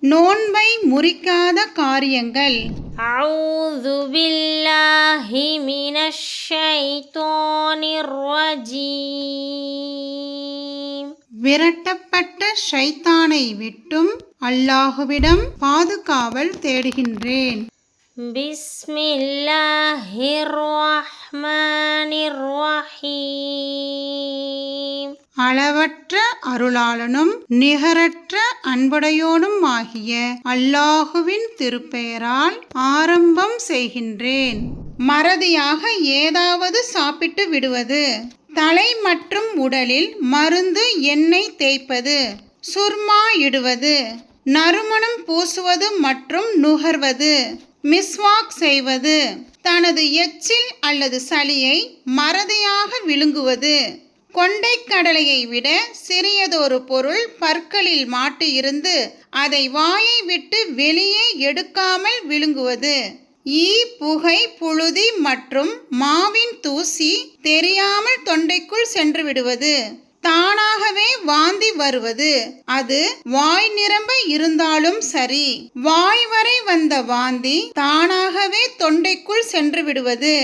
நோன்பை முறிக்காத காரியங்கள். அஊது பில்லாஹி மினஷ் ஷைத்தானிர் ரஜீம். விரட்டப்பட்ட ஷைத்தானை விட்டும் அல்லாஹுவிடம் பாதுகாவல் தேடுகின்றேன். பிஸ்மில்லாஹிர் ரஹ்மானிர் ரஹீம். அளவற்ற அருளாளனும் நிகரற்ற அன்புடையோனும் ஆகிய அல்லாஹுவின் திருப்பெயரால் ஆரம்பம் செய்கின்றேன். மறதியாக ஏதாவது சாப்பிட்டு விடுவது, தலை மற்றும் உடலில் மருந்து எண்ணெய் தேய்ப்பது, சுர்மா இடுவது, நறுமணம் பூசுவது மற்றும் நுகர்வது, மிஸ்வாக் செய்வது, தனது எச்சில் அல்லது சளியை மறதியாக விழுங்குவது, கொண்டைக்கடலையை விட சிறியதொரு பொருள் பற்களில் மாட்டி இருந்து அதை வாயை விட்டு வெளியே எடுக்காமல் விழுங்குவது, ஈ, புகை, புழுதி மற்றும் மாவின் தூசி தெரியாமல் தொண்டைக்குள் சென்று விடுவது, தானாகவே வாந்தி வருவது, அது வாய் நிரம்ப இருந்தாலும் சரி, வாய் வரை வந்த வாந்தி தானாகவே தொண்டைக்குள் சென்று விடுவது,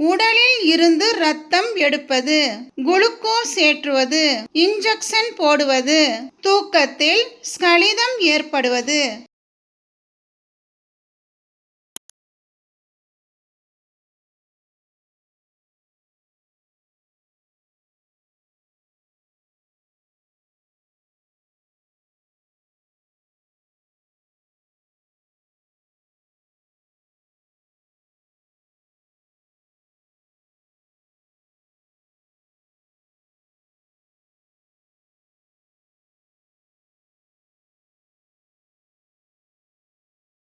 உடலில் இருந்து இரத்தம் எடுப்பது, குளுக்கோஸ் ஏற்றுவது, இன்ஜெக்ஷன் போடுவது, தூக்கத்தில் ஸ்கலிதம் ஏற்படுவது.